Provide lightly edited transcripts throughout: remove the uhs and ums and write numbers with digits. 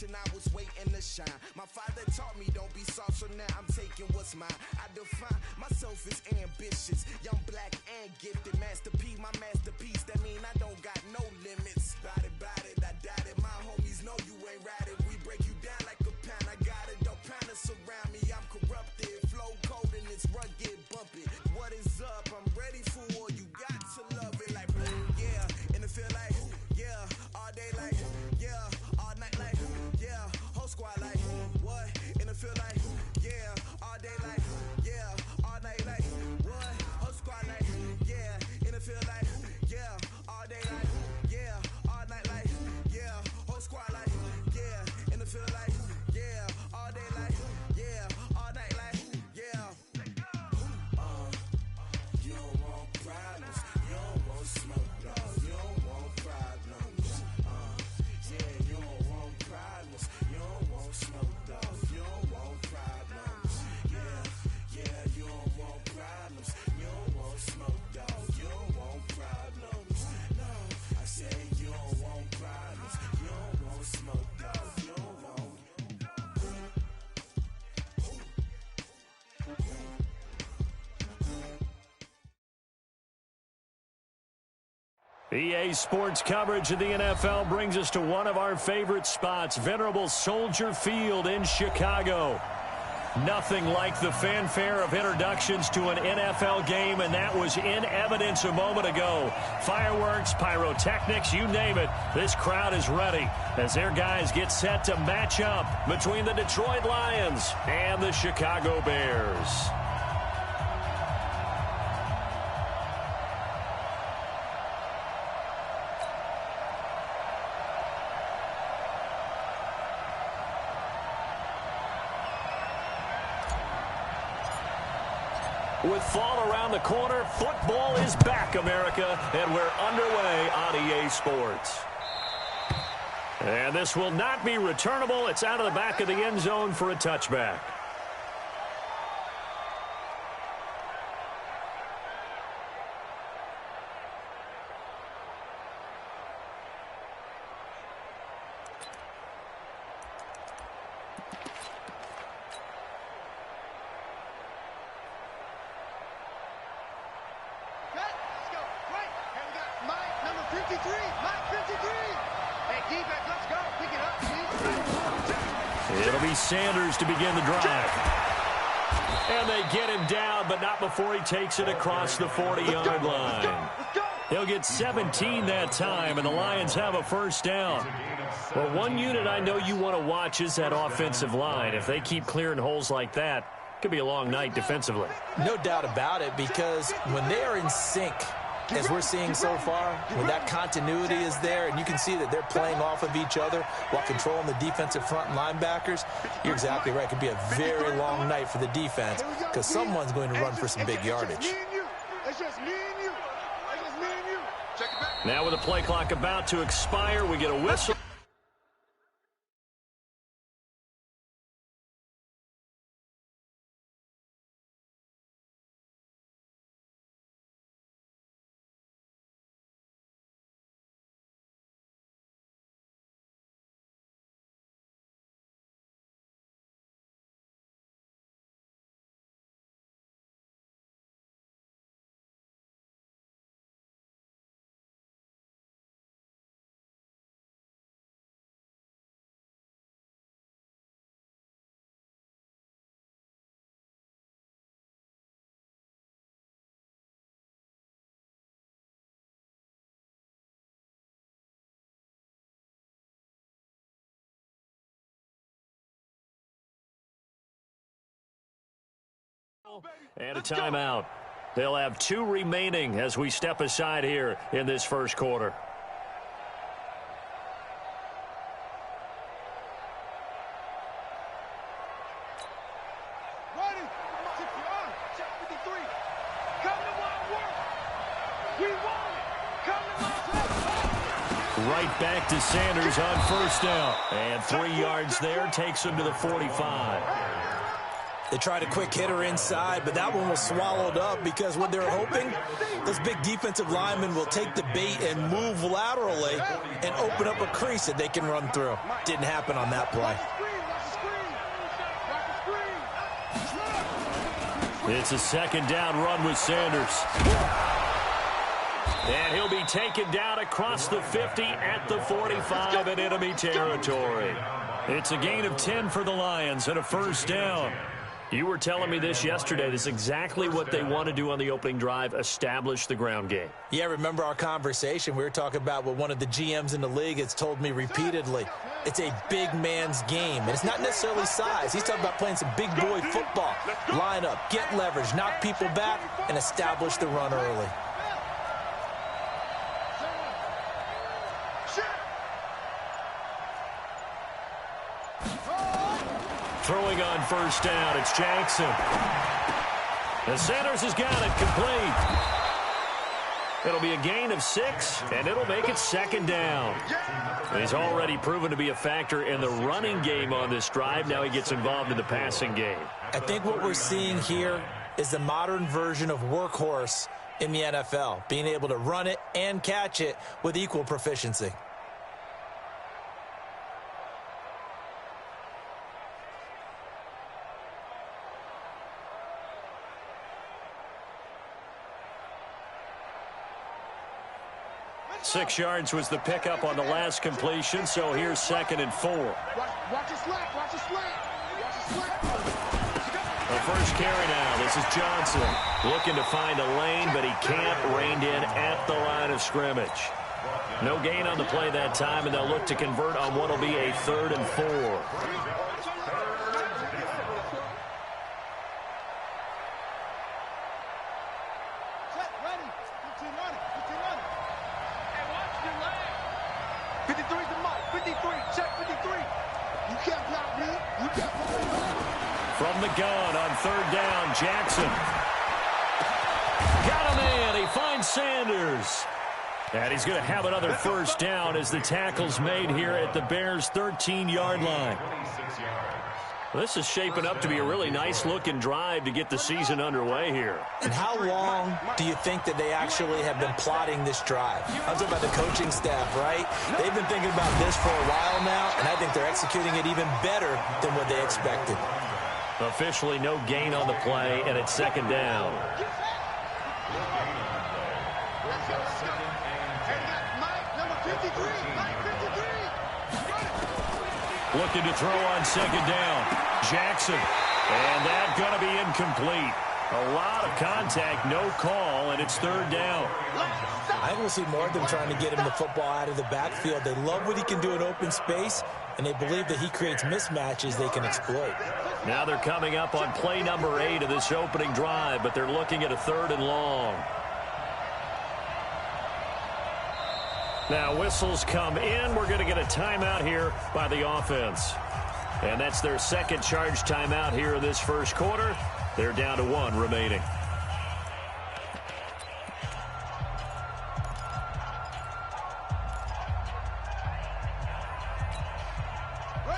generation, I was waiting to shine. My father taught me don't be soft, so now I'm taking what's mine. I define myself as ambitious, young, black, and gifted. Master P, my masterpiece, that mean I don't got no limits. Bout it, I doubt it. My homies know you ain't right it. We break you down like a pound. I got it, don't pound us around me. I'm corrupted, flow cold and it's rugged, bumpy. What is up? I'm ready for war. You got to love it like boom, yeah. And it feel like, yeah. All day like, yeah. All night like, yeah. Whole squad like, what? And it feel like, yeah. All day like, yeah. All night like, what? Whole squad like, yeah. And it feel like, yeah. All day like, yeah. All night like, yeah. Whole squad like, yeah. And it feel like, yeah. All day like, yeah. All night like, yeah. You don't want problems. You don't want smoke, dog. You don't want problems. Yeah, you don't want problems. You don't want smoke, dog. You don't want problems. Yeah, you don't want problems. You don't want smoke, dog. You don't want problems. No, I say you don't want problems. You don't want smoke, dog. You don't want. EA Sports coverage of the NFL brings us to one of our favorite spots, venerable Soldier Field in Chicago. Nothing like the fanfare of introductions to an NFL game, and that was in evidence a moment ago. Fireworks, pyrotechnics, you name it. This crowd is ready as their guys get set to match up between the Detroit Lions and the Chicago Bears. With fall around the corner, football is back, America, and we're underway on EA Sports. And this will not be returnable. It's out of the back of the end zone for a touchback. It'll be Sanders to begin the drive. And they get him down, but not before he takes it across the 40-yard line. He'll get 17 that time, and the Lions have a first down. Well, one unit I know you want to watch is that offensive line. If they keep clearing holes like that, it could be a long night defensively. No doubt about it, because when they are in sync, as we're seeing so far, when that continuity is there and you can see that they're playing off of each other while controlling the defensive front linebackers, you're exactly right. It could be a very long night for the defense because someone's going to run for some big yardage. Now with the play clock about to expire, we get a whistle. And a timeout. They'll have 2 remaining as we step aside here in this first quarter. Right back to Sanders on first down. And 3 yards there takes him to the 45. They tried a quick hitter inside, but that one was swallowed up because what they're hoping, those big defensive linemen will take the bait and move laterally and open up a crease that they can run through. Didn't happen on that play. It's a second down run with Sanders. And he'll be taken down across the 50 at the 45 in enemy territory. It's a gain of 10 for the Lions and a first down. You were telling me this yesterday. This is exactly what they want to do on the opening drive, establish the ground game. Yeah, remember our conversation? We were talking about what one of the GMs in the league has told me repeatedly. It's a big man's game, and it's not necessarily size. He's talking about playing some big boy football. Line up, get leverage, knock people back, and establish the run early. Throwing on first down, it's Jackson. And Sanders has got it complete. It'll be a gain of 6, and it'll make it second down. He's already proven to be a factor in the running game on this drive. Now he gets involved in the passing game. I think what we're seeing here is the modern version of workhorse in the NFL, being able to run it and catch it with equal proficiency. Six yards was the pickup on the last completion, so here's 2nd and 4. Watch your slant, watch your slant. Watch your slant. The first carry now. This is Johnson looking to find a lane, but he can't. Reined in at the line of scrimmage. No gain on the play that time, and they'll look to convert on what will be a 3rd and 4. From the gun on 3rd down, Jackson. Got him in. He finds Sanders. And he's going to have another first down as the tackle's made here at the Bears' 13-yard line. This is shaping up to be a really nice-looking drive to get the season underway here. And how long do you think that they actually have been plotting this drive? I'm talking about the coaching staff, right? They've been thinking about this for a while now, and I think they're executing it even better than what they expected. Officially no gain on the play, and it's 2nd down. Looking to throw on 2nd down. Jackson. And that's going to be incomplete. A lot of contact, no call, and it's 3rd down. I think we'll see more of them trying to get him the football out of the backfield. They love what he can do in open space, and they believe that he creates mismatches they can exploit. Now they're coming up on play number 8 of this opening drive, but they're looking at a 3rd and long. Now whistles come in. We're going to get a timeout here by the offense. And that's their second charge timeout here in this first quarter. They're down to 1 remaining.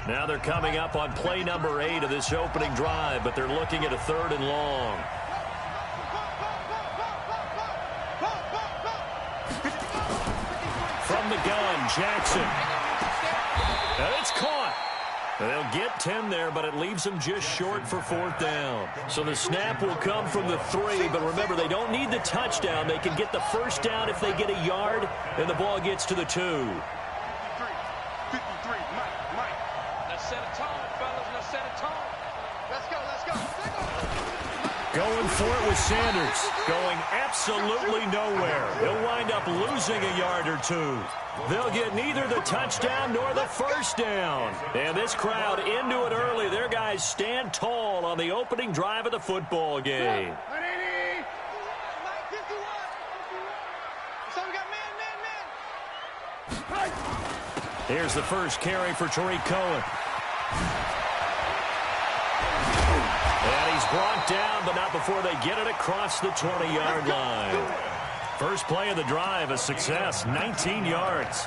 Now they're coming up on play number 8 of this opening drive, but they're looking at a 3rd and long. From the gun, Jackson. And it's caught. They'll get 10 there, but it leaves them just short for 4th down. So the snap will come from the 3, but remember, they don't need the touchdown. They can get the first down if they get a yard, and the ball gets to the 2. 53, Mike. Let's set a tone, fellas. Let's set a tone. Let's go. Going for it with Sanders. Going absolutely nowhere. He'll wind up losing a yard or 2. They'll get neither the touchdown nor the first down. And this crowd into it early. Their guys stand tall on the opening drive of the football game. Here's the first carry for Tariq Cohen. And he's brought down, but not before they get it across the 20-yard line. First play of the drive, a success, 19 yards.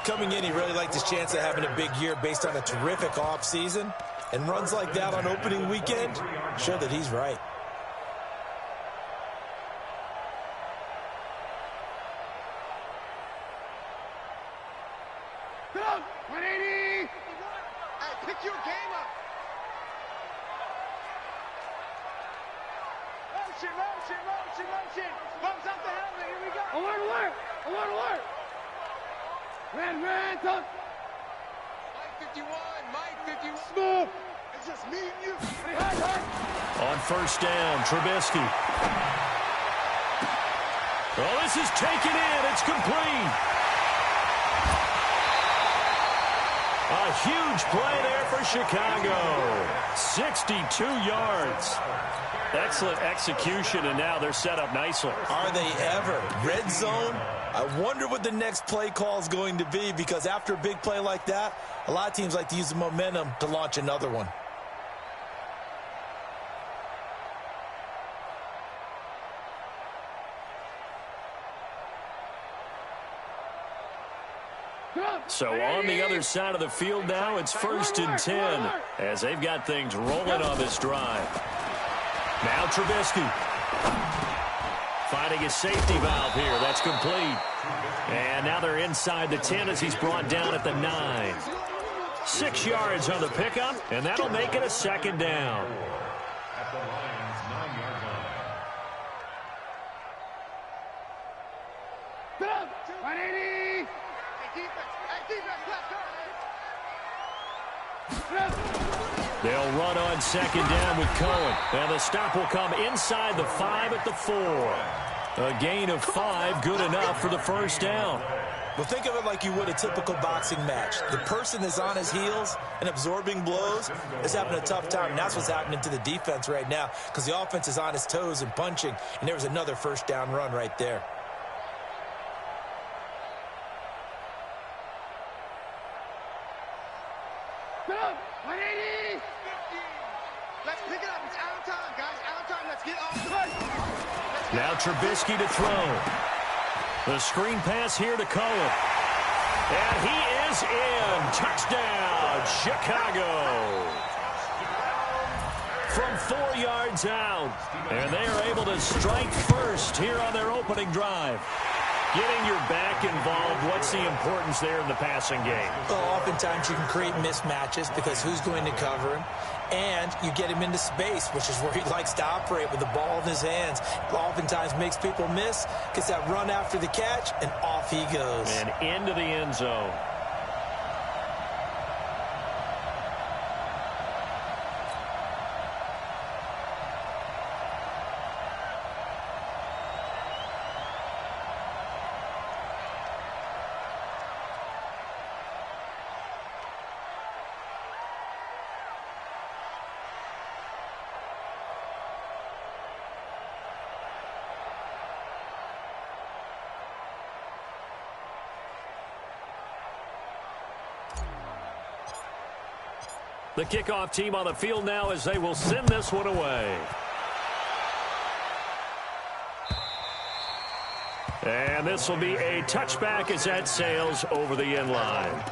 Coming in, he really liked his chance of having a big year based on a terrific offseason. And runs like that on opening weekend show that he's right. Come on, 180. Hey, pick your game up. Motion, motion, motion, motion. Bumps off the helmet. Here we go. I want to work. I want to work. Ran, talk. Mike 51, Mike 51. Smooth. It's just me and you. On first down, Trubisky. Well, this is taken in. It's complete. A huge play there for Chicago. 62 yards. Excellent execution, and now they're set up nicely. Are they ever? Red zone? I wonder what the next play call is going to be, because after a big play like that, a lot of teams like to use the momentum to launch another one. So on the other side of the field now, it's 1st and 10 as they've got things rolling on this drive. Now Trubisky finding a safety valve here. That's complete. And now they're inside the 10 as he's brought down at the 9. 6 yards on the pickup, and that'll make it a 2nd down. At the Lions' 9-yard line. 180. They'll run on 2nd down with Cohen. And the stop will come inside the 5 at the 4. A gain of 5, good enough for the 1st down. Well, think of it like you would a typical boxing match. The person that's on his heels and absorbing blows is having a tough time. And that's what's happening to the defense right now, because the offense is on his toes and punching. And there was another 1st down run right there. Go! 180! Let's pick it up. It's out of time, guys. Out of time. Let's get off the fight. Now Trubisky to throw. The screen pass here to Cohen. And he is in. Touchdown, Chicago. From 4 yards out. And they are able to strike first here on their opening drive. Getting your back involved, what's the importance there in the passing game? Well, oftentimes you can create mismatches because who's going to cover him? And you get him into space, which is where he likes to operate with the ball in his hands. Oftentimes makes people miss, gets that run after the catch, and off he goes. And into the end zone. The kickoff team on the field now as they will send this one away. And this will be a touchback as that sails over the end line.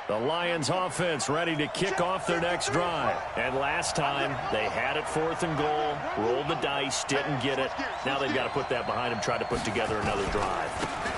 The Lions offense ready to kick off their next drive. And last time, they had it 4th and goal, rolled the dice, didn't get it. Now they've got to put that behind them, try to put together another drive.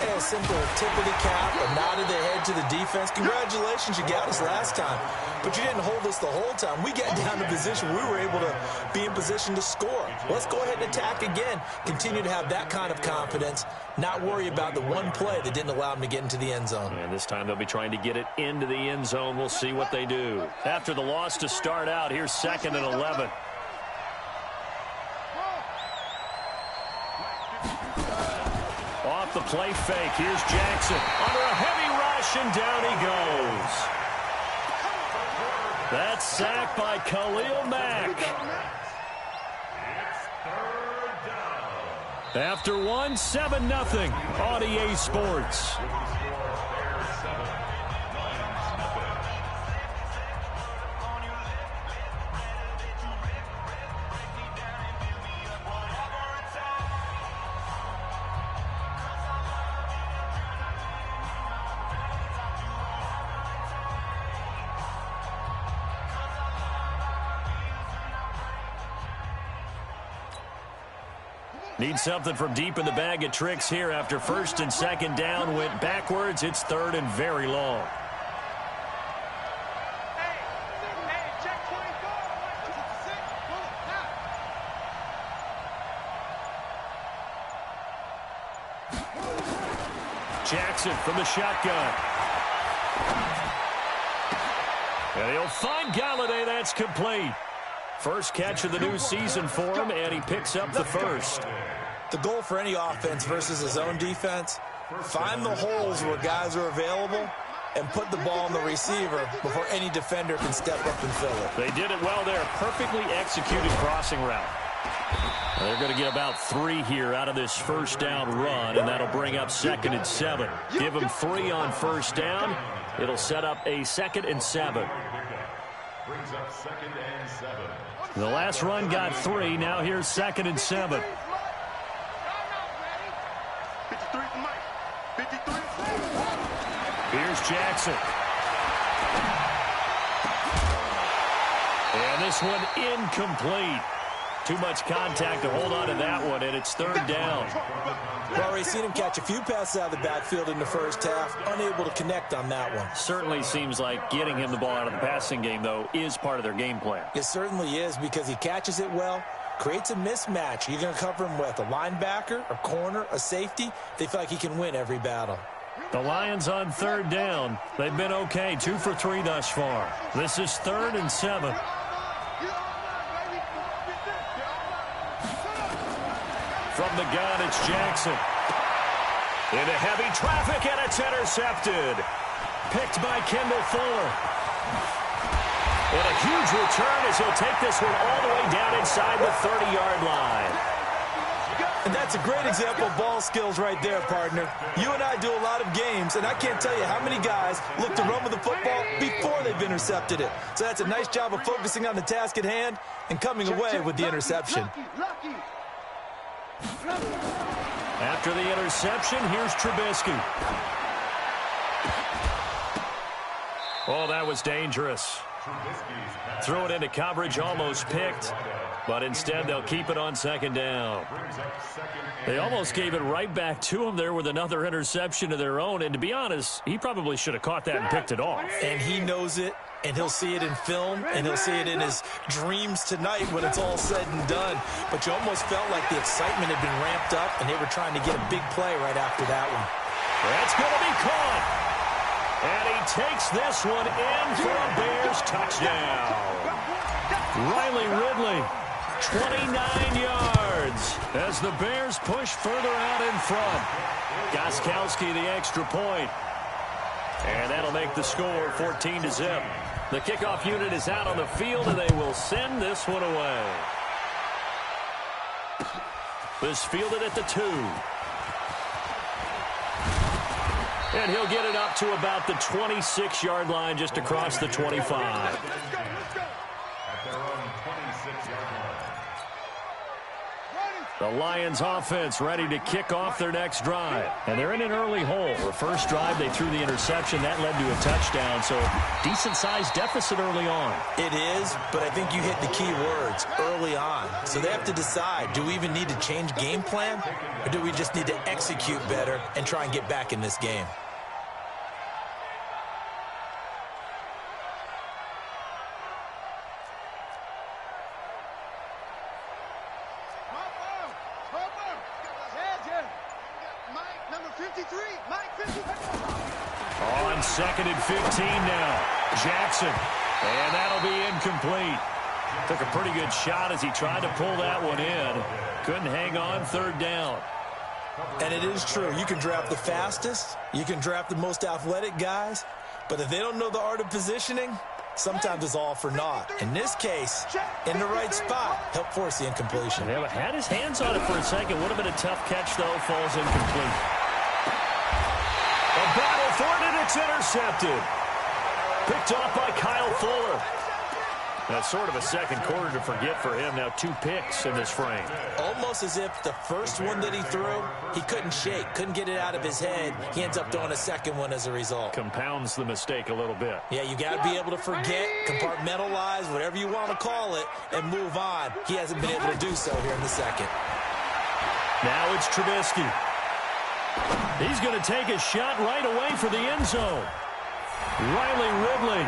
A simple tip of the cap, a nod of the head to the defense. Congratulations, you got us last time. But you didn't hold us the whole time. We got down to position. We were able to be in position to score. Let's go ahead and attack again. Continue to have that kind of confidence. Not worry about the one play that didn't allow them to get into the end zone. And this time they'll be trying to get it into the end zone. We'll see what they do. After the loss to start out, here's 2nd and 11. Off the play fake. Here's Jackson. Under a heavy rush, and down he goes. That's sacked by Khalil Mack. After one, 7-0 on EA Sports. Need something from deep in the bag of tricks here after first and second down went backwards. It's third and very long. Jackson from the shotgun. And he'll find Galladay. That's complete. First catch of the new season for him, and he picks up the first. The goal for any offense versus his own defense, find the holes where guys are available and put the ball on the receiver before any defender can step up and fill it. They did it well there. Perfectly executed crossing route. They're going to get about 3 here out of this first down run, and that'll bring up 2nd and 7. Give them 3 on first down. It'll set up a 2nd and 7. Brings up 2nd and 7. The last run got 3. Now here's 2nd and 7. 53 for Mike. 53. Here's Jackson. And this one incomplete. Too much contact to hold on to that one, and it's 3rd down. We've already seen him catch a few passes out of the backfield in the first half, unable to connect on that one. Certainly seems like getting him the ball out of the passing game, though, is part of their game plan. It certainly is, because he catches it well, creates a mismatch. You're going to cover him with a linebacker, a corner, a safety. They feel like he can win every battle. The Lions on 3rd down. They've been okay, 2 for 3 thus far. This is 3rd and 7. From the gun, it's Jackson. Into heavy traffic, and it's intercepted. Picked by Kendall Fuller. And a huge return as he'll take this one all the way down inside the 30-yard line. And that's a great example of ball skills right there, partner. You and I do a lot of games, and I can't tell you how many guys look to run with the football before they've intercepted it. So that's a nice job of focusing on the task at hand and coming away with the interception. After the interception, here's Trubisky. Oh, that was dangerous. Threw it into coverage, almost picked, but instead they'll keep it on 2nd down. They almost gave it right back to him there with another interception of their own, and to be honest, he probably should have caught that and picked it off. And he knows it, and he'll see it in film, and he'll see it in his dreams tonight when it's all said and done. But you almost felt like the excitement had been ramped up, and they were trying to get a big play right after that one. That's going to be caught. And he takes this one in for a Bears touchdown. Riley Ridley, 29 yards as the Bears push further out in front. Gostkowski the extra point. And that'll make the score 14-0. The kickoff unit is out on the field, and they will send this one away. This fielded at the 2. And he'll get it up to about the 26-yard line, just across the 25. At their own 26-yard line. The Lions offense ready to kick off their next drive. And they're in an early hole. The first drive, they threw the interception. That led to a touchdown, so decent-sized deficit early on. It is, but I think you hit the key words, early on. So they have to decide, do we even need to change game plan, or do we just need to execute better and try and get back in this game? On 2nd and 15 now. Jackson. And that'll be incomplete. Took a pretty good shot as he tried to pull that one in. Couldn't hang on, 3rd down. And it is true. You can draft the fastest. You can draft the most athletic guys. But if they don't know the art of positioning, sometimes it's all for naught. In this case, in the right spot, helped force the incompletion. Yeah, but had his hands on it for a second. Would have been a tough catch, though. Falls incomplete. A battle for it, and it's intercepted. Picked off by Kyle Fuller. That's sort of a second quarter to forget for him. Now 2 picks in this frame. Almost as if the first one that he threw, he couldn't shake, couldn't get it out of his head. He ends up throwing a second one as a result. Compounds the mistake a little bit. Yeah, you got to be able to forget, compartmentalize, whatever you want to call it, and move on. He hasn't been able to do so here in the second. Now it's Trubisky. He's going to take a shot right away for the end zone. Riley Ridley,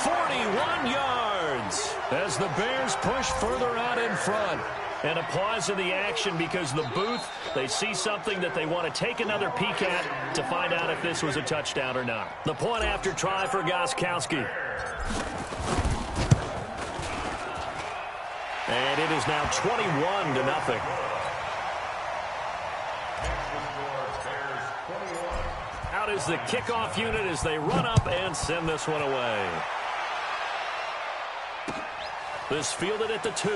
41 yards as the Bears push further out in front. And a pause in the action because the booth, they see something that they want to take another peek at to find out if this was a touchdown or not. The point after try for Gostkowski. And it is now 21-0. Out is the kickoff unit as they run up and send this one away. This fielded at the 2.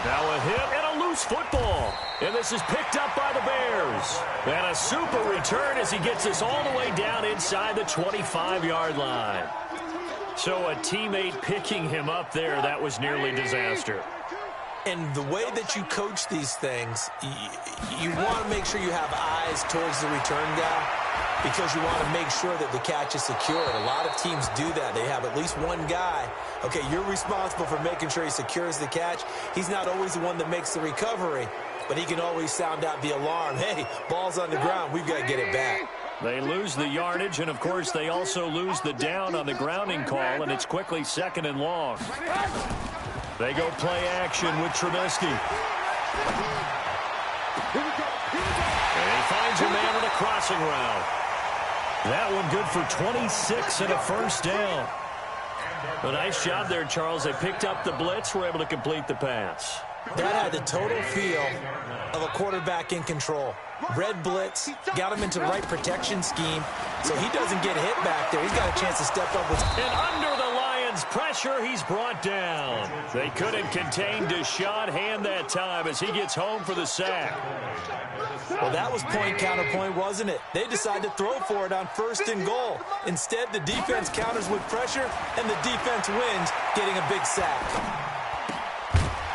Now a hit and a loose football. And this is picked up by the Bears. And a super return as he gets this all the way down inside the 25-yard line. So a teammate picking him up there, that was nearly disaster. And the way that you coach these things, you want to make sure you have eyes towards the return guy because you want to make sure that the catch is secured. A lot of teams do that. They have at least one guy. Okay, you're responsible for making sure he secures the catch. He's not always the one that makes the recovery, but he can always sound out the alarm. Hey, ball's on the ground. We've got to get it back. They lose the yardage, and, of course, they also lose the down on the grounding call, and it's quickly 2nd and long. They go play action with Trubisky. And he finds a man on a crossing route. That one good for 26 and a first down. A nice job there, Charles. They picked up the blitz, were able to complete the pass. That had the total feel of a quarterback in control. Red blitz, got him into the right protection scheme, so he doesn't get hit back there. He's got a chance to step up with... And under the Lions' pressure, he's brought down. They couldn't contain Deshaun Hand that time as he gets home for the sack. Well, that was point counterpoint, wasn't it? They decided to throw for it on 1st and goal. Instead, the defense counters with pressure, and the defense wins, getting a big sack.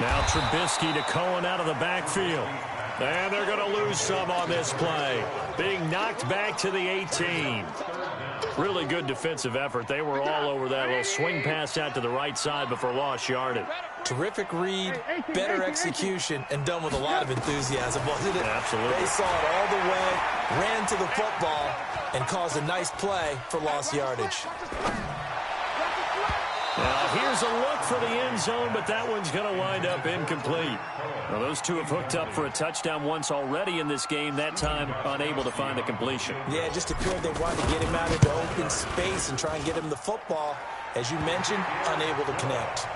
Now Trubisky to Cohen out of the backfield. And they're going to lose some on this play. Being knocked back to the 18. Really good defensive effort. They were all over that little swing pass out to the right side before lost yardage. Terrific read, better execution, and done with a lot of enthusiasm, wasn't it? Absolutely. They saw it all the way, ran to the football, and caused a nice play for lost yardage. Now here's a look for the end zone, but that one's going to wind up incomplete. Well, those two have hooked up for a touchdown once already in this game, that time unable to find the completion. Yeah, it just appeared they wanted to get him out into open space and try and get him the football. As you mentioned, unable to connect.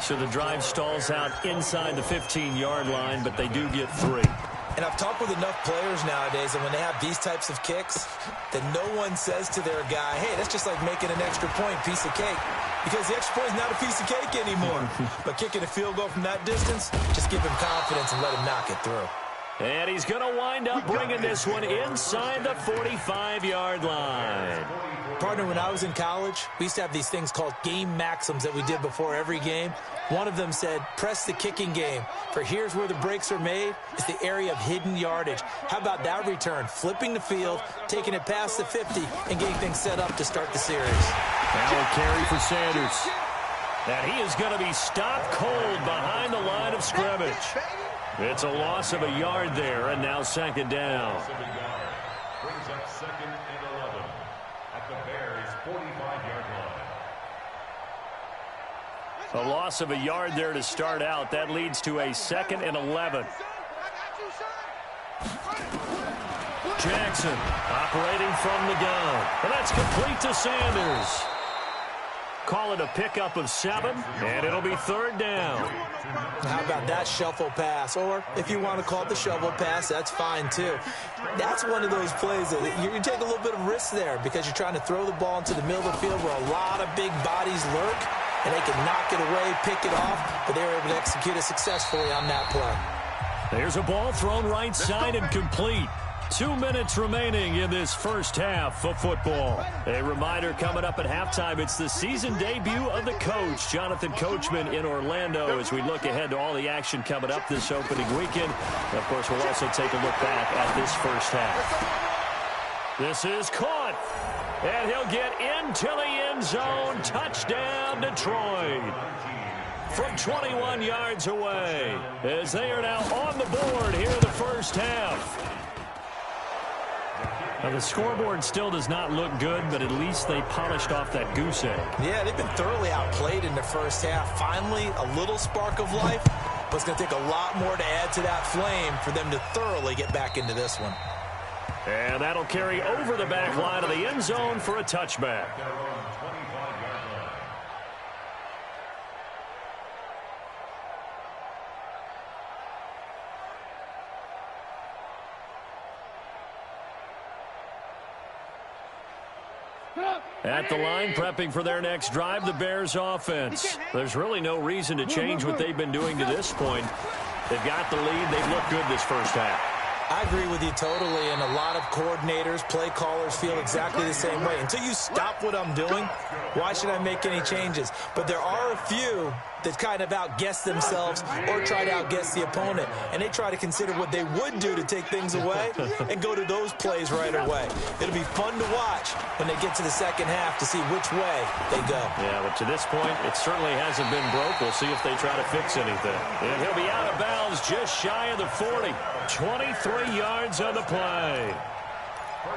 So the drive stalls out inside the 15-yard line, but they do get 3. And I've talked with enough players nowadays, and when they have these types of kicks, that no one says to their guy, hey, that's just like making an extra point, piece of cake. Because the extra point is not a piece of cake anymore. But kicking a field goal from that distance, just give him confidence and let him knock it through. And he's going to wind up bringing this one inside the 45-yard line. Partner, when I was in college, we used to have these things called game maxims that we did before every game. One of them said, press the kicking game, for here's where the breaks are made. It's the area of hidden yardage. How about that return? Flipping the field, taking it past the 50, and getting things set up to start the series. Now a carry for Sanders. And he is going to be stopped cold behind the line of scrimmage. It's a loss of a yard there, and now 2nd down. Brings up 2nd and 11 at the Bears' 45-yard line. A loss of a yard there to start out. That leads to a 2nd and 11. Jackson operating from the gun. And that's complete to Sanders. Call it a pickup of 7, and it'll be 3rd down. How about that shuffle pass? Or if you want to call it the shovel pass, that's fine too. That's one of those plays that you take a little bit of risk there because you're trying to throw the ball into the middle of the field where a lot of big bodies lurk, and they can knock it away, pick it off, but they were able to execute it successfully on that play. There's a ball thrown right side and complete. 2 minutes remaining in this first half of football. A reminder coming up at halftime, it's the season debut of the coach, Jonathan Coachman, in Orlando, as we look ahead to all the action coming up this opening weekend. And of course, we'll also take a look back at this first half. This is caught, and he'll get into the end zone. Touchdown, Detroit. from 21 yards away, as they are now on the board here in the first half. Now, the scoreboard still does not look good, but at least they polished off that goose egg. Yeah, they've been thoroughly outplayed in the first half. Finally, a little spark of life, but it's going to take a lot more to add to that flame for them to thoroughly get back into this one. And that'll carry over the back line of the end zone for a touchback. At the line, prepping for their next drive, the Bears offense. There's really no reason to change what they've been doing to this point. They've got the lead. They've looked good this first half. I agree with you totally, and a lot of coordinators, play callers feel exactly the same way. Until you stop what I'm doing, why should I make any changes? But there are a few that kind of outguess themselves or try to outguess the opponent, and they try to consider what they would do to take things away and go to those plays right away. It'll be fun to watch when they get to the second half to see which way they go. Yeah, but to this point, it certainly hasn't been broke. We'll see if they try to fix anything. And he'll be out of bounds just shy of the 40. 23 yards on the play.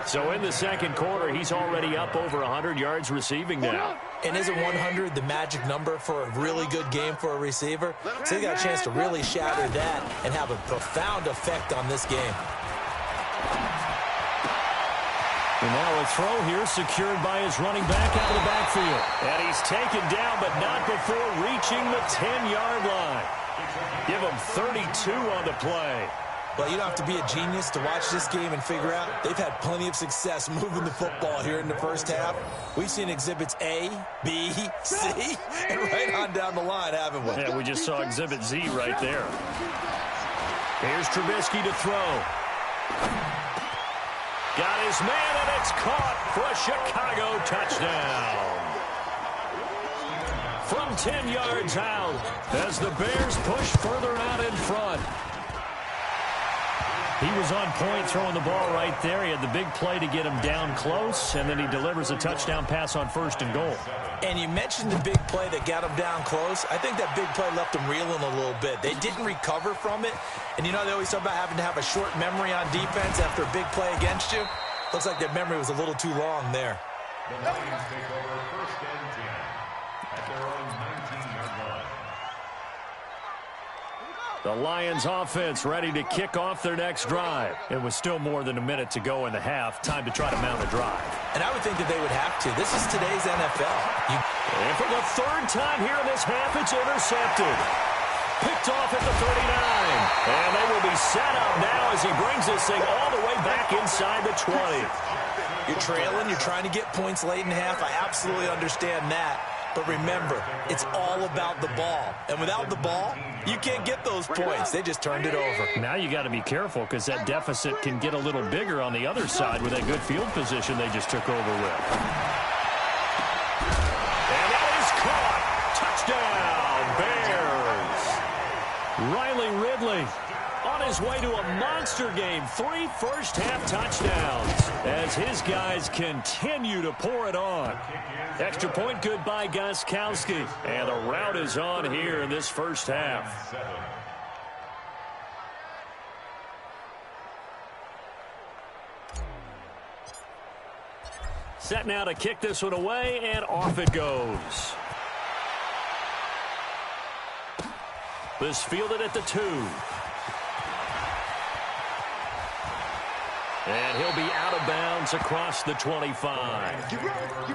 So in the second quarter, he's already up over 100 yards receiving now. And isn't 100 the magic number for a really good game for a receiver? So he got a chance to really shatter that and have a profound effect on this game. And now a throw here secured by his running back out of the backfield. And he's taken down, but not before reaching the 10-yard line. Give him 32 on the play. Well, you don't have to be a genius to watch this game and figure out they've had plenty of success moving the football here in the first half. We've seen exhibits A, B, C, and right on down the line, haven't we? Yeah, we just saw exhibit Z right there. Here's Trubisky to throw. Got his man, and it's caught for a Chicago touchdown. From 10 yards out, as the Bears push further out in front. He was on point throwing the ball right there. He had the big play to get him down close, and then he delivers a touchdown pass on 1st and goal. And you mentioned the big play that got him down close. I think that big play left him reeling a little bit. They didn't recover from it. And you know they always talk about having to have a short memory on defense after a big play against you. Looks like their memory was a little too long there. The Lions take over 1st and 10 at their own 19-yard line. The Lions offense ready to kick off their next drive. It was still more than a minute to go in the half. Time to try to mount a drive. And I would think that they would have to. This is today's NFL. And for the 3rd time here in this half, it's intercepted. Picked off at the 39. And they will be set up now as he brings this thing all the way back inside the 20. You're trailing. You're trying to get points late in half. I absolutely understand that. But remember, it's all about the ball. And without the ball, you can't get those points. They just turned it over. Now you got to be careful because that deficit can get a little bigger on the other side with that good field position they just took over with. And that is caught. Touchdown, Bears. Riley Ridley on his way to a monster game. 3 first-half touchdowns as his guys continue to pour it on. Extra point good by Gostkowski. And the route is on here in this first half. Set now to kick this one away, and off it goes. This fielded at the 2. And he'll be out of bounds across the 25. Get ready. At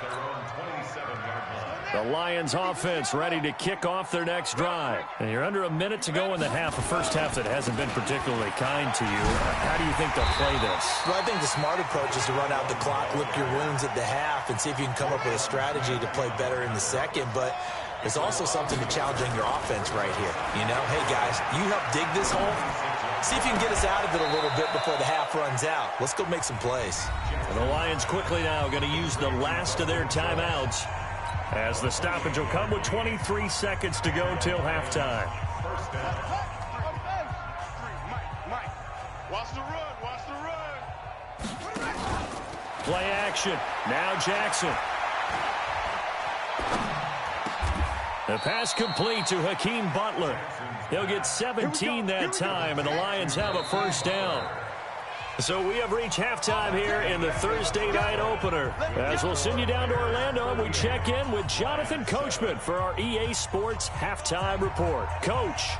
their own 27-yard line. The Lions offense ready to kick off their next drive. And you're under a minute to go in the half, a first half that hasn't been particularly kind to you. How do you think they'll play this? Well, I think the smart approach is to run out the clock, lick your wounds at the half, and see if you can come up with a strategy to play better in the second. But there's also something to challenging your offense right here. You know, hey, guys, you help dig this hole. See if you can get us out of it a little bit before the half runs out. Let's go make some plays. And the Lions quickly now going to use the last of their timeouts as the stoppage will come with 23 seconds to go till halftime. Mike, watch the run. Play action. Now Jackson. The pass complete to Hakeem Butler. He'll get 17 that time, and the Lions have a first down. So we have reached halftime here in the Thursday night opener. As we'll send you down to Orlando, we check in with Jonathan Coachman for our EA Sports Halftime Report. Coach,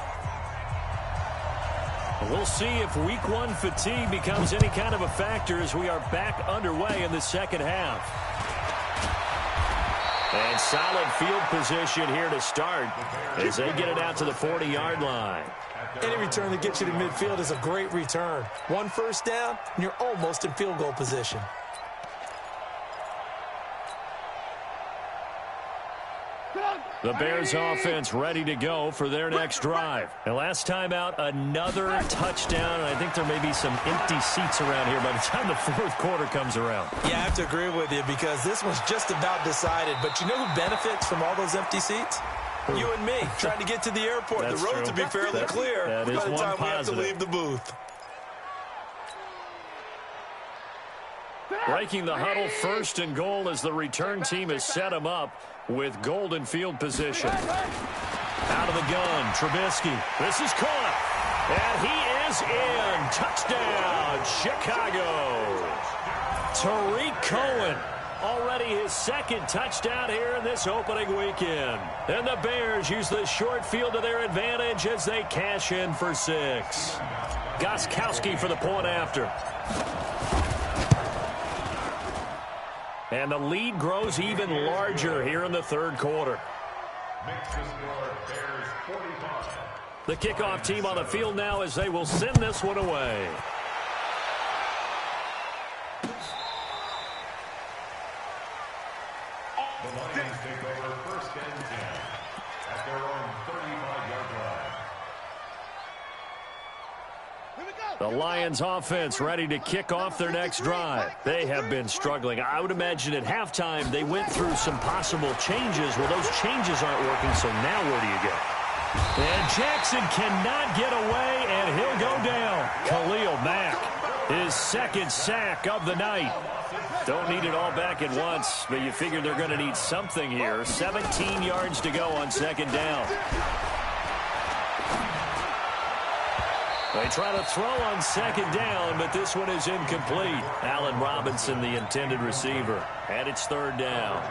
we'll see if Week 1 fatigue becomes any kind of a factor as we are back underway in the second half. And solid field position here to start as they get it out to the 40-yard line. Any return that gets you to midfield is a great return. One first down, and you're almost in field goal position. The Bears offense ready to go for their next drive. And last time out, another touchdown. And I think there may be some empty seats around here by the time the fourth quarter comes around. Yeah, I have to agree with you because this one's just about decided. But you know who benefits from all those empty seats? You and me, trying to get to the airport. That's the roads true. will be fairly clear that is by the time one we have to positive. leave the booth. Breaking the huddle, first and goal as the return team has set him up with golden field position. Out of the gun, Trubisky. This is caught. And he is in. Touchdown, Chicago. Tariq Cohen. Already his second touchdown here in this opening weekend. And the Bears use the short field to their advantage as they cash in for 6. Gostkowski for the point after. And the lead grows even larger here in the third quarter. Makes the score Bears 45. The kickoff team on the field now as they will send this one away. The Lions take over first and 10 at their own 35-yard line. The Lions offense ready to kick off their next drive. They have been struggling. I would imagine at halftime they went through some possible changes. Well, those changes aren't working, so now where do you go? And Jackson cannot get away, and he'll go down. Khalil Mack, his second sack of the night. Don't need it all back at once, but you figure they're going to need something here. 17 yards to go on second down. They try to throw on second down, but this one is incomplete. Allen Robinson, the intended receiver. And it's third down.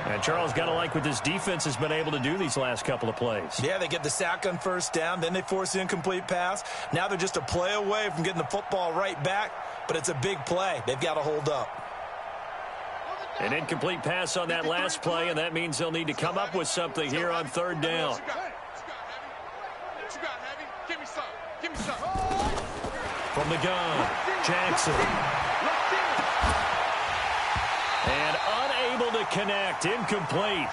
And Charles, got to like what this defense has been able to do these last couple of plays. Yeah, they get the sack on first down, then they force the incomplete pass. Now they're just a play away from getting the football right back, but it's a big play. They've got to hold up. An incomplete pass on that last play, and that means they'll need to come up with something here on third down. From the gun, Jackson. And unable to connect, incomplete.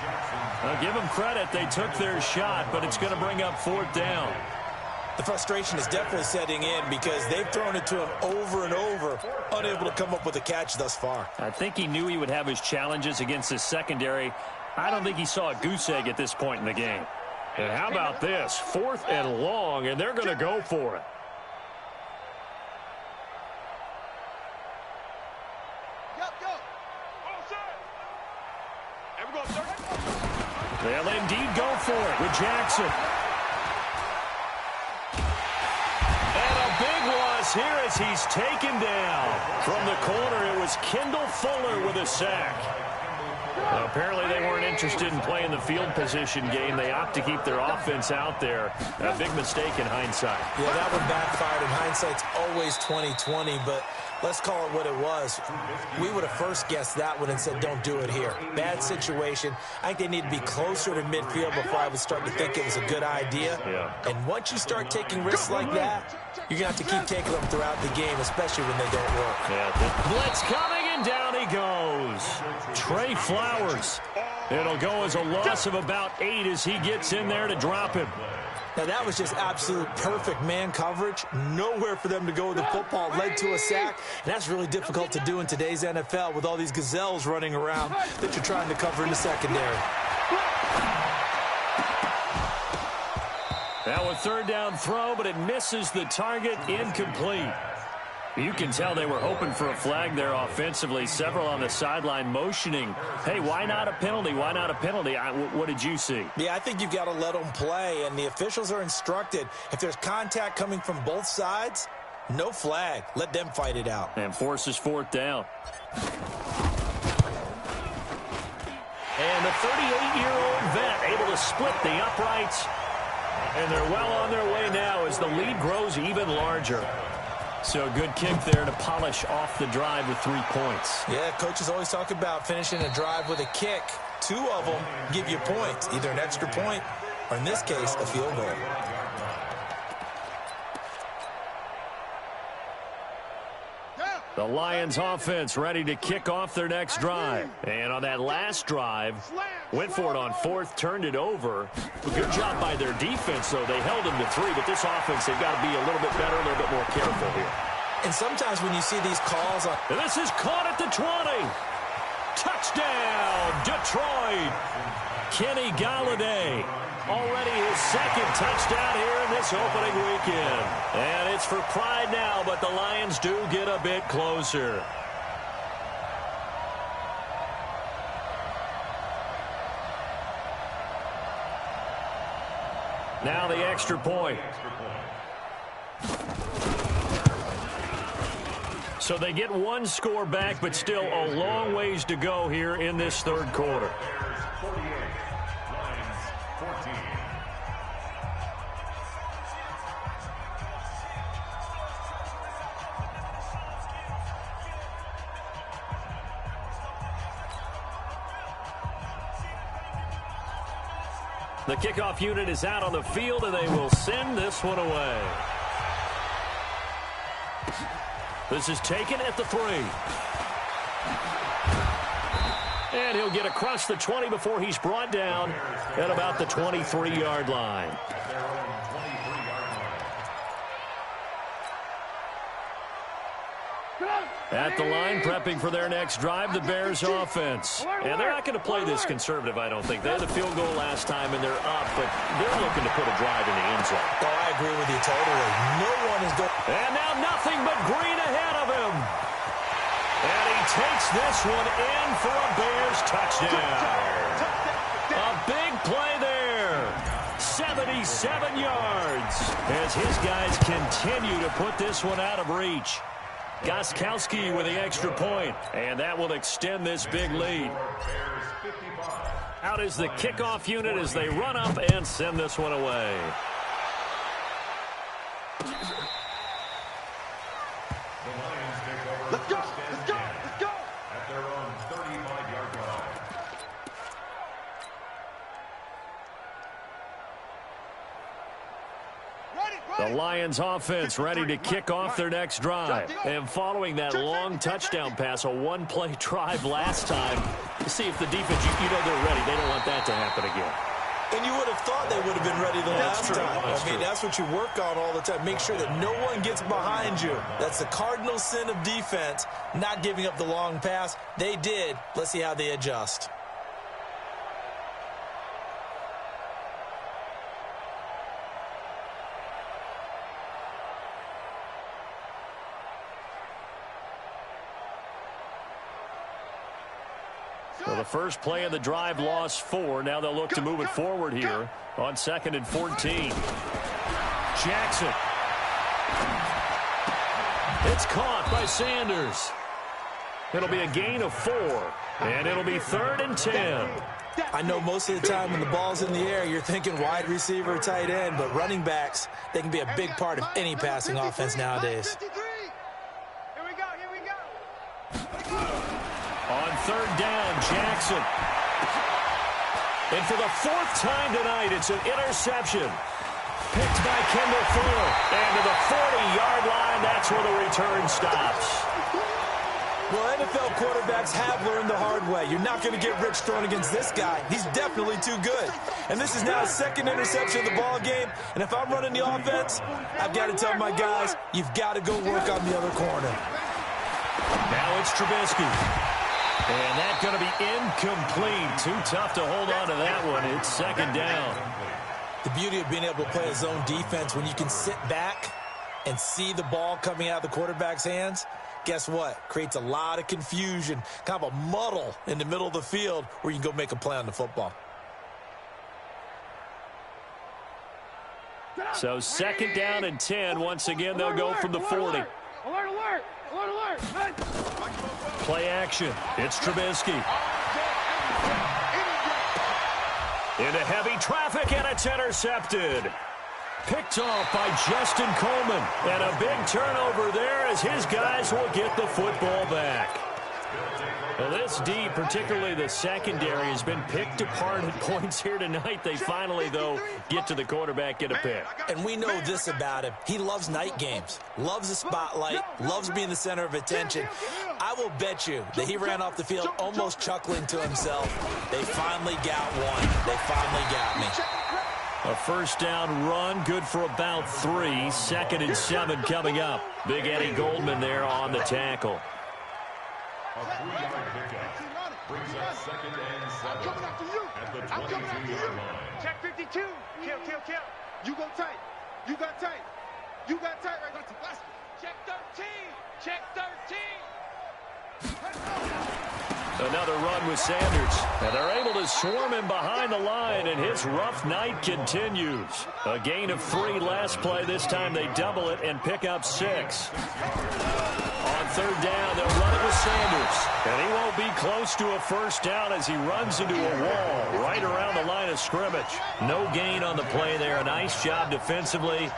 I'll give them credit, they took their shot, but it's going to bring up fourth down. The frustration is definitely setting in because they've thrown it to him over and over, unable to come up with a catch thus far. I think he knew he would have his challenges against his secondary. I don't think he saw a goose egg at this point in the game. And how about this? Fourth and long, and they're going to go for it. They'll indeed go for it with Jackson. And a big loss here as he's taken down. From the corner, it was Kendall Fuller with a sack. Well, apparently they weren't interested in playing the field position game. They opt to keep their offense out there. A big mistake in hindsight. Yeah, that one backfired. In hindsight's always 20/20, but let's call it what it was. We would have first guessed that one and said, don't do it here. Bad situation. I think they need to be closer to midfield before I would start to think it was a good idea. Yeah. And once you start taking risks like that, you're going to have to keep taking them throughout the game, especially when they don't work. Yeah, the blitz coming, and down he goes. Trey Flowers. It'll go as a loss of about 8 as he gets in there to drop him. Now, that was just absolute perfect man coverage. Nowhere for them to go with the football. Led to a sack. And that's really difficult to do in today's NFL with all these gazelles running around that you're trying to cover in the secondary. Now a third down throw, but it misses the target, incomplete. You can tell they were hoping for a flag there offensively. Several on the sideline motioning, hey, why not a penalty? Why not a penalty? What did you see? Yeah, I think you've got to let them play, and the officials are instructed. If there's contact coming from both sides, no flag. Let them fight it out. And forces fourth down. And the 38-year-old vet able to split the uprights. And they're well on their way now as the lead grows even larger. So a good kick there to polish off the drive with 3 points. Yeah, coaches always talk about finishing a drive with a kick. 2 of them give you points, either an extra point or, in this case, a field goal. The Lions offense ready to kick off their next drive. And on that last drive, went for it on fourth, turned it over. A good job by their defense, though. They held them to 3, but this offense, they've got to be a little bit better, a little bit more careful here. And sometimes when you see these calls on... And this is caught at the 20. Touchdown, Detroit. Kenny Golladay. Already his second touchdown here in this opening weekend. And it's for pride now, but the Lions do get a bit closer. Now the extra point. So they get 1 score back, but still a long ways to go here in this third quarter. The kickoff unit is out on the field, and they will send this one away. This is taken at the 3. And he'll get across the 20 before he's brought down at about the 23-yard line. At the line, prepping for their next drive, the Bears offense. And they're not going to play this conservative, I don't think. They had a field goal last time, and they're up, but they're looking to put a drive in the end zone. Oh, I agree with you totally. No one is going... And now nothing but green ahead of him. And he takes this one in for a Bears touchdown. A big play there. 77 yards as his guys continue to put this one out of reach. Gostkowski with the extra point, and that will extend this big lead. Out is the kickoff unit as they run up and send this one away. Let's go! Let's go! Let's go! At their own 35-yard line. The Lions offense ready to kick off their next drive. And following that long touchdown pass, a one-play drive last time, to see if the defense, you know they're ready. They don't want that to happen again. And you would have thought they would have been ready the last time. I mean, that's what you work on all the time. Make sure that no one gets behind you. That's the cardinal sin of defense, not giving up the long pass. They did. Let's see how they adjust. So the first play of the drive lost 4. Now they'll look to move it forward here on 2nd and 14. Jackson. It's caught by Sanders. It'll be a gain of 4, and it'll be 3rd and 10. I know most of the time when the ball's in the air, you're thinking wide receiver, tight end, but running backs, they can be a big part of any passing offense nowadays. On 3rd down, Jackson. And for the 4th time tonight, it's an interception. Picked by Kendall Fuller. And to the 40-yard line, that's where the return stops. Well, NFL quarterbacks have learned the hard way. You're not going to get rich throwing against this guy. He's definitely too good. And this is now his 2nd interception of the ball game. And if I'm running the offense, I've got to tell my guys, you've got to go work on the other corner. Now it's Trubisky. And that's going to be incomplete. Too tough to hold on to that one. It's 2nd down. The beauty of being able to play a zone defense when you can sit back and see the ball coming out of the quarterback's hands, guess what? Creates a lot of confusion, kind of a muddle in the middle of the field where you can go make a play on the football. So 2nd down and 10. Once again, they'll go from the 40. Alert! Play action. It's Trubisky. Into heavy traffic, and it's intercepted. Picked off by Justin Coleman. And a big turnover there as his guys will get the football back. Well, this D, particularly the secondary, has been picked apart at points here tonight. They finally, though, get to the quarterback, get a pick. And we know this about him. He loves night games, loves the spotlight, loves being the center of attention. I will bet you that he ran off the field almost chuckling to himself. They finally got one. They finally got me. A 1st down run, good for about 3. 2nd and 7 coming up. Big Eddie Goldman there on the tackle. A 3-yard pickup brings up 2nd and 7 at the 22-yard line. Check 52. Kill. You go tight. You got tight. Right now. Check 13. Check 13. Another run with Sanders. And they're able to swarm him behind the line, and his rough night continues. A gain of 3 last play. This time they double it and pick up 6. On 3rd down, they'll run it with Sanders. And he won't be close to a 1st down as he runs into a wall right around the line of scrimmage. No gain on the play there. A nice job defensively.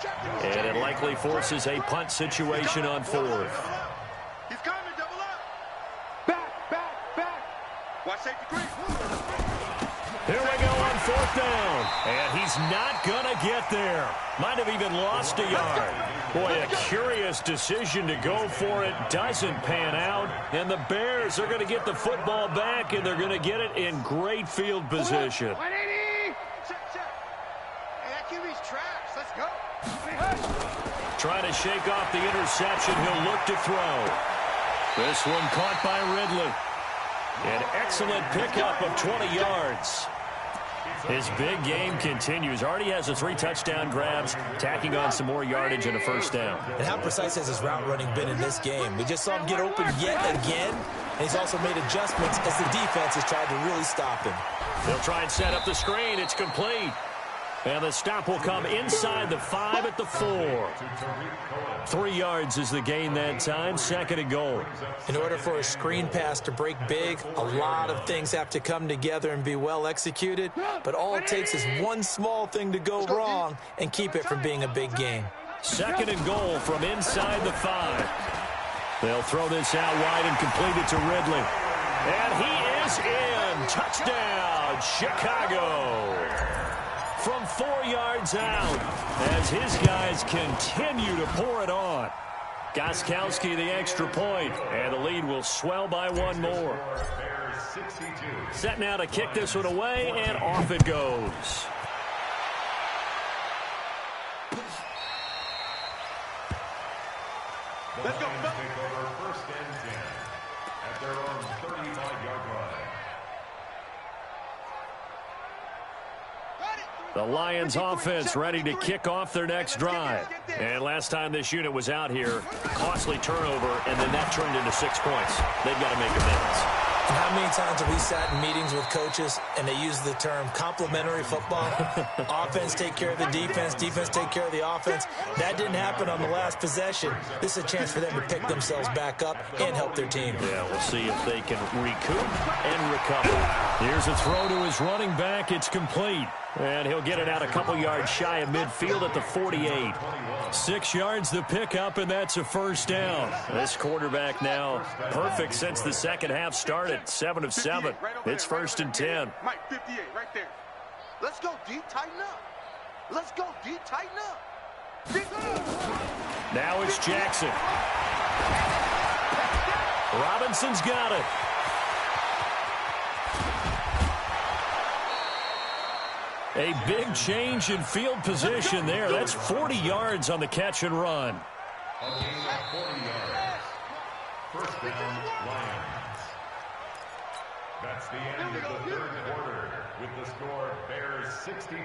And it likely forces a punt situation on 4th. He's coming, double up. Back. Watch safety green. Here we go on 4th down. And he's not going to get there. Might have even lost a yard. Boy, a curious decision to go for it. Doesn't pan out. And the Bears are going to get the football back, and they're going to get it in great field position. 180. Check. Hey, that QB's trash. Let's go. Trying to shake off the interception. He'll look to throw. This one caught by Ridley. An excellent pickup of 20 yards. His big game continues. Already has the 3 touchdown grabs, tacking on some more yardage and a 1st down. And how precise has his route running been in this game? We just saw him get open yet again, and he's also made adjustments as the defense has tried to really stop him. They'll try and set up the screen. It's complete. And the stop will come inside the 5 at the 4. 3 yards is the gain that time. 2nd and goal. In order for a screen pass to break big, a lot of things have to come together and be well executed. But all it takes is one small thing to go wrong and keep it from being a big gain. 2nd and goal from inside the 5. They'll throw this out wide and complete it to Ridley. And he is in. Touchdown, Chicago. From 4 yards out as his guys continue to pour it on. Gostkowski the extra point, and the lead will swell by 1 more. Set now to kick this one away, and off it goes. Let's go. Take over 1st and 10 at their own 35-yard line. The Lions offense ready to kick off their next drive. And last time this unit was out here, costly turnover, and then that turned into 6 points. They've got to make amends. And how many times have we sat in meetings with coaches and they use the term complementary football? Offense take care of the defense, defense take care of the offense. That didn't happen on the last possession. This is a chance for them to pick themselves back up and help their team. Yeah, we'll see if they can recoup and recover. Here's a throw to his running back. It's complete. And he'll get it out a couple yards shy of midfield at the 48. 6 yards the pickup, and that's a 1st down. This quarterback now perfect since the second half started. 7 of 7. It's 1st and 10. Mike, 58, right there. Let's go deep, tighten up. Let's go deep, tighten up. Now it's Jackson. Robinson's got it. A big change in field position there. That's 40 yards on the catch and run. A gain of 40 yards. 1st down, Lions. That's the end of the 3rd quarter with the score Bears 62,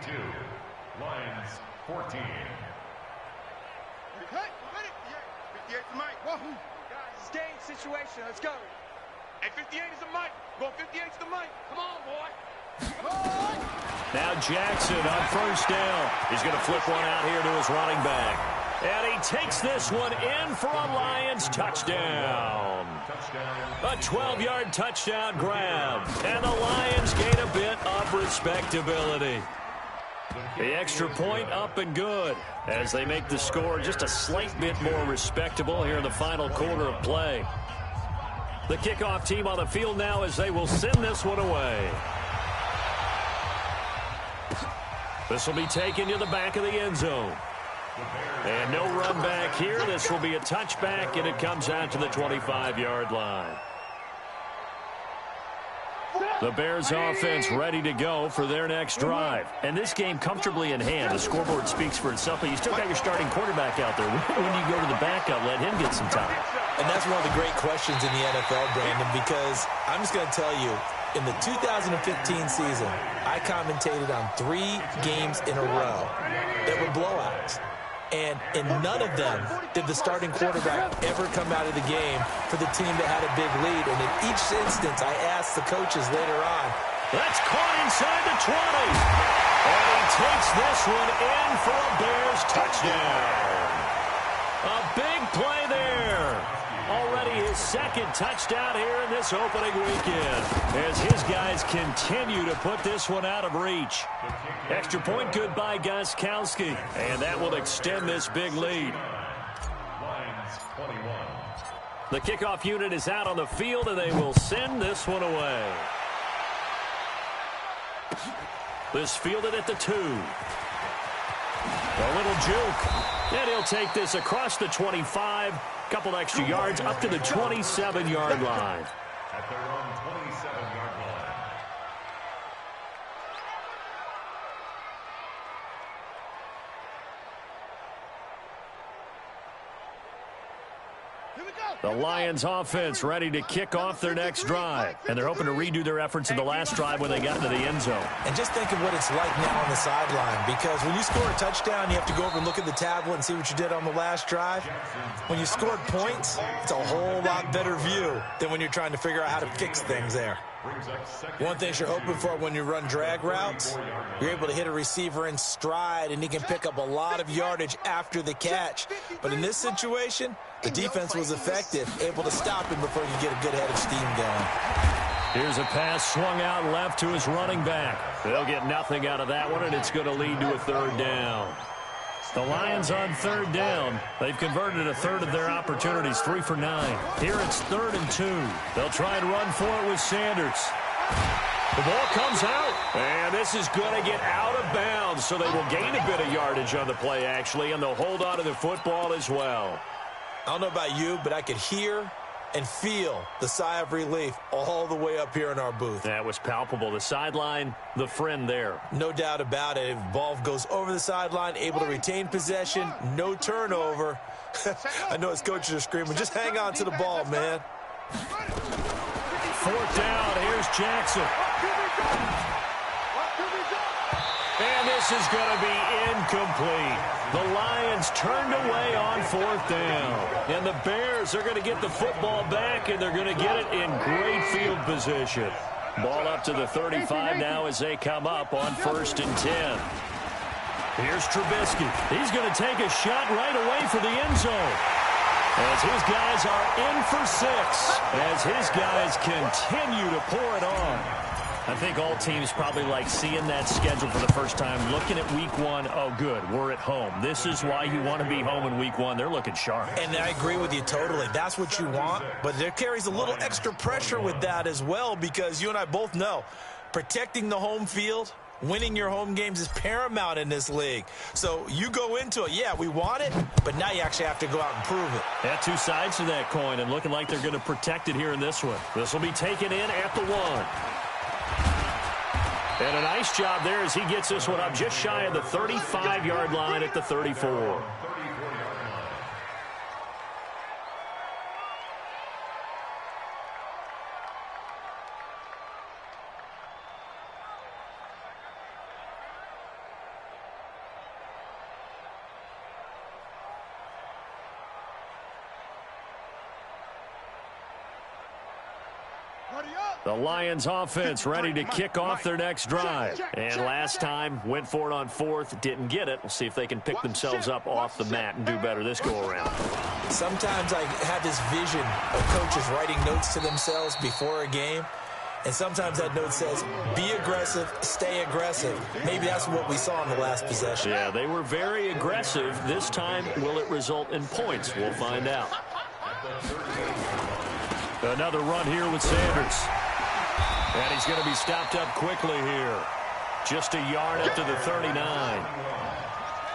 Lions 14. Cut. 58's the mic. Whoa. Guys, it's game situation. Let's go. Hey, 58 is the mic. Go 58's the mic. Come on, boy. Now Jackson on first down. He's going to flip one out here to his running back. And he takes this one in for a Lions touchdown. A 12-yard touchdown grab. And the Lions gain a bit of respectability. The extra point up and good as they make the score just a slight bit more respectable here in the final quarter of play. The kickoff team on the field now as they will send this one away. This will be taken to the back of the end zone. And no run back here. This will be a touchback, and it comes out to the 25-yard line. The Bears offense ready to go for their next drive. And this game comfortably in hand. The scoreboard speaks for itself, but you still got your starting quarterback out there. When you go to the backup, let him get some time. And that's one of the great questions in the NFL, Brandon, because I'm just going to tell you, in the 2015 season, I commentated on 3 games in a row that were blowouts. And in none of them did the starting quarterback ever come out of the game for the team that had a big lead. And in each instance, I asked the coaches later on. That's caught inside the 20. And he takes this one in for a Bears touchdown. A big play there. Already his second touchdown here in this opening weekend as his guys continue to put this one out of reach. Extra point good by Gostkowski, and that will extend this big lead. The kickoff unit is out on the field, and they will send this one away. This fielded at the 2. A little juke, and he'll take this across the 25. Couple extra yards up to the 27-yard line. At their own 27-yard line. The Lions offense ready to kick off their next drive. And they're hoping to redo their efforts in the last drive when they got into the end zone. And just think of what it's like now on the sideline, because when you score a touchdown, you have to go over and look at the tablet and see what you did on the last drive. When you scored points, it's a whole lot better view than when you're trying to figure out how to fix things there. One thing you're hoping for when you run drag routes, you're able to hit a receiver in stride, and he can pick up a lot of yardage after the catch. But in this situation, the defense was effective, able to stop him before you get a good head of steam going. Here's a pass swung out left to his running back. They'll get nothing out of that one, and it's going to lead to a third down. The Lions on third down. They've converted a third of their opportunities, 3 for 9. Here it's 3rd and 2. They'll try and run for it with Sanders. The ball comes out, and this is going to get out of bounds, so they will gain a bit of yardage on the play, actually, and they'll hold on to the football as well. I don't know about you, but I could hear and feel the sigh of relief all the way up here in our booth. That was palpable. The sideline, the friend there. No doubt about it. If ball goes over the sideline, able to retain possession, no turnover. I know his coaches are screaming, just hang on to the ball, man. 4th down. Here's Jackson. And this is going to be incomplete. The Lions turned away on 4th down. And the Bears are going to get the football back, and they're going to get it in great field position. Ball up to the 35 now as they come up on 1st and 10. Here's Trubisky. He's going to take a shot right away for the end zone. As his guys are in for 6. As his guys continue to pour it on. I think all teams probably like seeing that schedule for the first time, looking at week 1. Oh, good, we're at home. This is why you want to be home in week 1. They're looking sharp. And I agree with you totally. That's what you want, but there carries a little extra pressure with that as well, because you and I both know protecting the home field, winning your home games is paramount in this league. So you go into it, yeah, we want it, but now you actually have to go out and prove it. Yeah, 2 sides to that coin, and looking like they're going to protect it here in this one. This will be taken in at the 1. And a nice job there as he gets this one up just shy of the 35-yard line at the 34. The Lions offense ready to kick off their next drive. And last time, went for it on fourth, didn't get it. We'll see if they can pick themselves up off the mat and do better this go-around. Sometimes I have this vision of coaches writing notes to themselves before a game. And sometimes that note says, be aggressive, stay aggressive. Maybe that's what we saw in the last possession. Yeah, they were very aggressive. This time, will it result in points? We'll find out. Another run here with Sanders. And he's going to be stopped up quickly here. Just a yard up to the 39.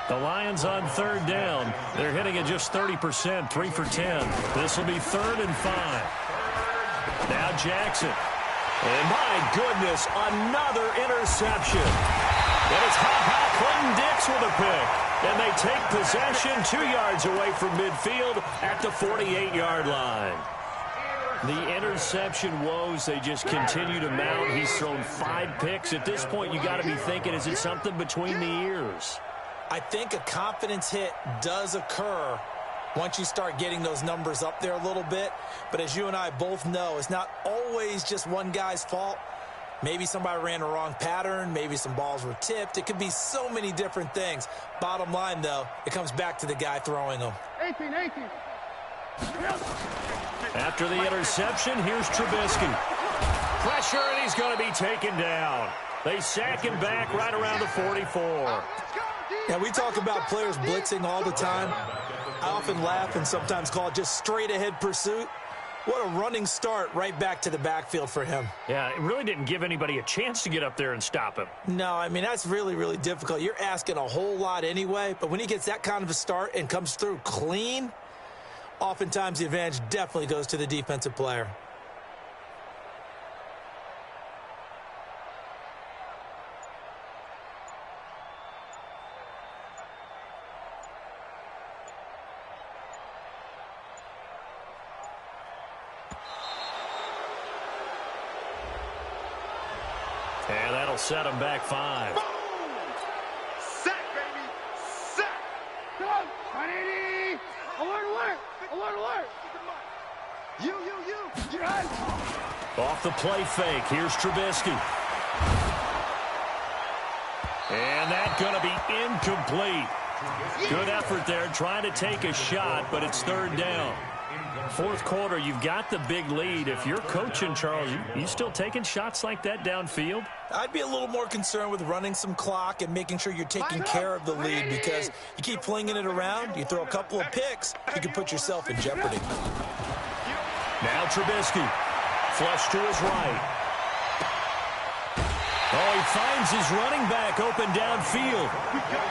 The Lions on third down. They're hitting at just 30%, 3 for 10. This will be 3rd and 5. Now Jackson. And my goodness, another interception. And it's Clinton Dix with a pick. And they take possession 2 yards away from midfield at the 48-yard line. The interception woes, they just continue to mount. He's thrown 5 picks. At this point, you got to be thinking, is it something between the ears? I think a confidence hit does occur once you start getting those numbers up there a little bit. But as you and I both know, it's not always just one guy's fault. Maybe somebody ran the wrong pattern. Maybe some balls were tipped. It could be so many different things. Bottom line, though, it comes back to the guy throwing them. 18. After the interception, here's Trubisky. Pressure, and he's going to be taken down. They sack him back right around the 44. Yeah, we talk about players blitzing all the time. I often laugh and sometimes call it just straight-ahead pursuit. What a running start right back to the backfield for him. Yeah, it really didn't give anybody a chance to get up there and stop him. No, I mean, that's really, really difficult. You're asking a whole lot anyway, but when he gets that kind of a start and comes through clean, oftentimes the advantage definitely goes to the defensive player. And that'll set him back 5. Sack, baby! Sack! Go! 180! Alert! Alert! You! You're out! Off the play fake, here's Trubisky. And that's going to be incomplete. Good effort there, trying to take a shot, but it's 3rd down. 4th quarter, you've got the big lead. If you're coaching, Charles, you still taking shots like that downfield? I'd be a little more concerned with running some clock and making sure you're taking care of the lead, because you keep flinging it around, you throw a couple of picks, you can put yourself in jeopardy. Now Trubisky, flush to his right. Oh, he finds his running back open downfield.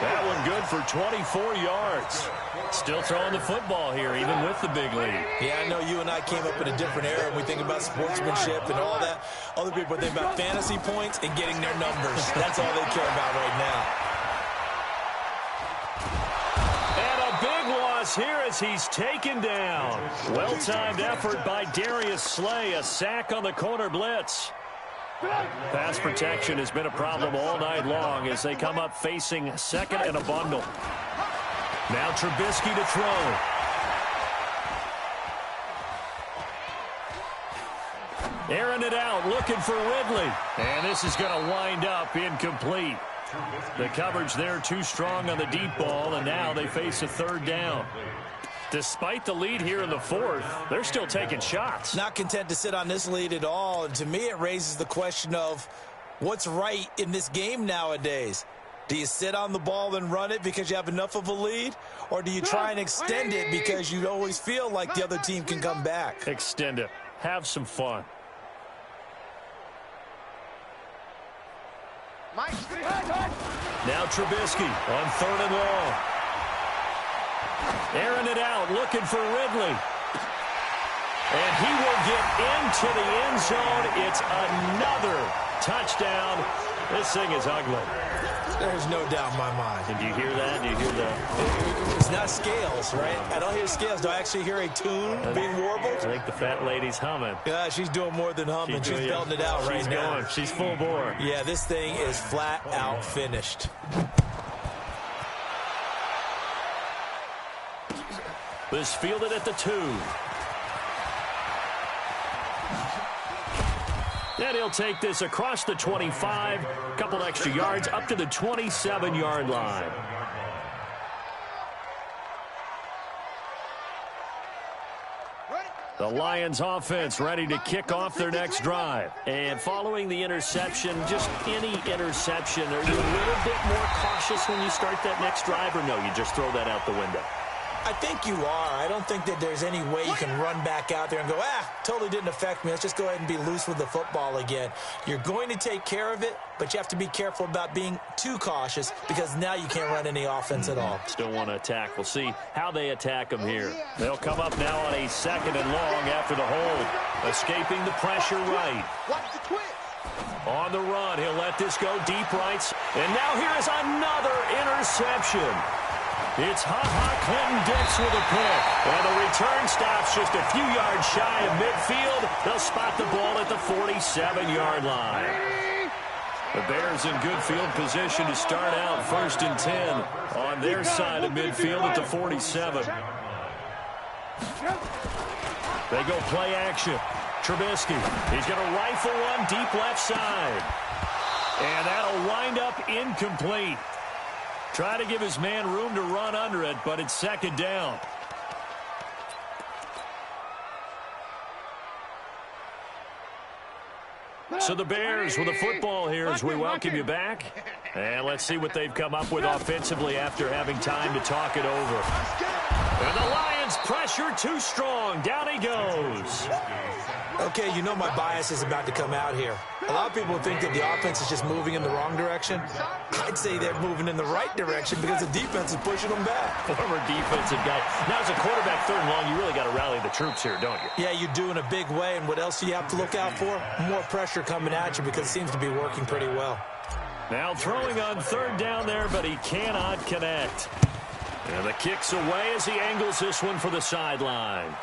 That one good for 24 yards. Still throwing the football here, even with the big lead. Yeah, I know you and I came up in a different era, and we think about sportsmanship and all that. Other people think about fantasy points and getting their numbers. That's all they care about right now. And a big loss here as he's taken down. Well-timed effort by Darius Slay, a sack on the corner blitz. Pass protection has been a problem all night long as they come up facing 2nd and a bundle. Now Trubisky to throw. Airing it out, looking for Ridley. And this is going to wind up incomplete. The coverage there too strong on the deep ball, and now they face a 3rd down. Despite the lead here in the 4th, they're still taking shots. Not content to sit on this lead at all, and to me it raises the question of what's right in this game nowadays. Do you sit on the ball and run it because you have enough of a lead? Or do you try and extend it because you always feel like the other team can come back? Extend it. Have some fun. Now Trubisky on 3rd and long. Airing it out, looking for Ridley. And he will get into the end zone. It's another touchdown. This thing is ugly. There's no doubt in my mind. Did you hear that? Do you hear that? It's not scales, right? I don't hear scales. Do I actually hear a tune being warbled? I think the fat lady's humming. Yeah, she's doing more than humming. She's belting it out right now. She's going. She's full bore. Yeah, this thing is flat out finished. This fielded at the 2. And he'll take this across the 25, a couple extra yards up to the 27-yard line. The Lions offense ready to kick off their next drive. And following the interception, just any interception, are you a little bit more cautious when you start that next drive, or no, you just throw that out the window? I think you are. I don't think that there's any way you can run back out there and go, totally didn't affect me. Let's just go ahead and be loose with the football again. You're going to take care of it, but you have to be careful about being too cautious because now you can't run any offense at all. Still want to attack. We'll see how they attack them here. They'll come up now on a 2nd and long after the hold. Escaping the pressure right. Watch the twist. On the run, he'll let this go deep right. And now here is another interception. It's Clinton Dix with a pick. And the return stops just a few yards shy of midfield. They'll spot the ball at the 47-yard line. The Bears in good field position to start out 1st and 10 on their side of midfield at the 47. They go play action. Trubisky, he's going to rifle one deep left side. And that'll wind up incomplete. Try to give his man room to run under it, but it's 2nd down. So the Bears with the football here as we welcome you back. And let's see what they've come up with offensively after having time to talk it over. And the Lions pressure too strong. Down he goes. Okay, you know my bias is about to come out here. A lot of people think that the offense is just moving in the wrong direction. I'd say they're moving in the right direction because the defense is pushing them back. Former defensive guy. Now, as a quarterback 3rd and long, you really got to rally the troops here, don't you? Yeah, you do in a big way. And what else do you have to look out for? More pressure coming at you because it seems to be working pretty well. Now throwing on 3rd down there, but he cannot connect. And the kick's away as he angles this one for the sideline.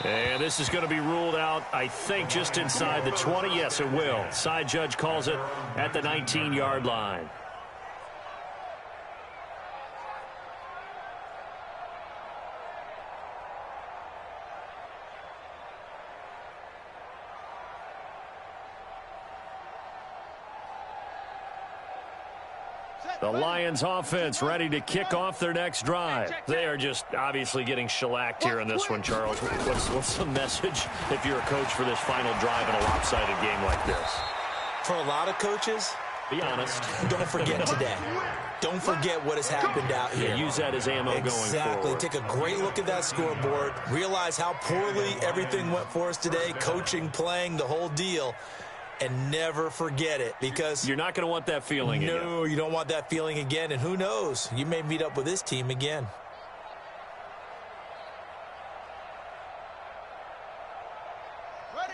And this is going to be ruled out, I think, just inside the 20. Yes, it will. Side judge calls it at the 19-yard line. The Lions offense ready to kick off their next drive. They are just obviously getting shellacked here in this one, Charles. What's the message if you're a coach for this final drive in a lopsided game like this? For a lot of coaches, be honest. Don't forget today. Don't forget what has happened out here. Yeah, use that as ammo going forward. Exactly. Take a great look at that scoreboard. Realize how poorly everything went for us today. Coaching, playing, the whole deal. And never forget it, because you're not going to want that feeling again. No, you don't want that feeling again. And who knows? You may meet up with this team again.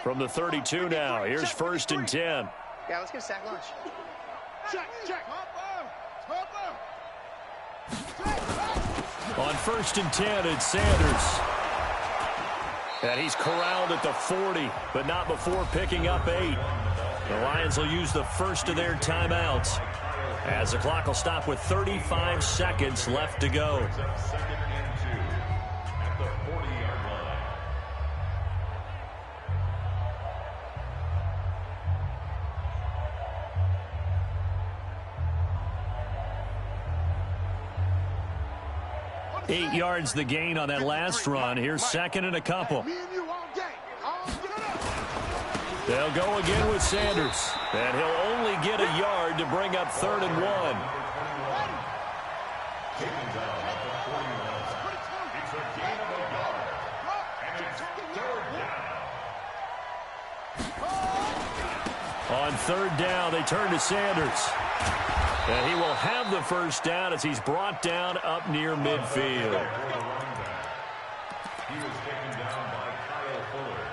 From the 32 now, here's 1st and 10. Yeah, let's get a sack lunch. Check. On 1st and 10, it's Sanders. And he's corralled at the 40, but not before picking up 8. The Lions will use the first of their timeouts as the clock will stop with 35 seconds left to go. 2nd and 2 at the 40-yard line. Eight yards the gain on that last run. Here's 2nd and a couple. They'll go again with Sanders. And he'll only get a yard to bring up 3rd and 1. Taken down at the 41. It's a gain of a yard. And it's 3rd down. On 3rd down, they turn to Sanders. And he will have the first down as he's brought down up near midfield. He was taken down by Kyle Fuller.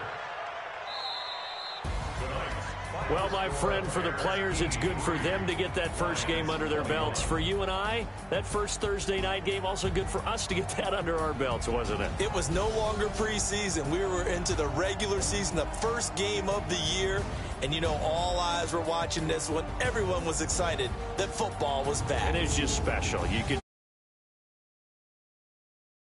Well, my friend, for the players, it's good for them to get that first game under their belts. For you and I, that first Thursday night game, also good for us to get that under our belts, wasn't it? It was no longer preseason. We were into the regular season, the first game of the year. And, you know, all eyes were watching this one. Everyone was excited that football was back. And it was just special. You could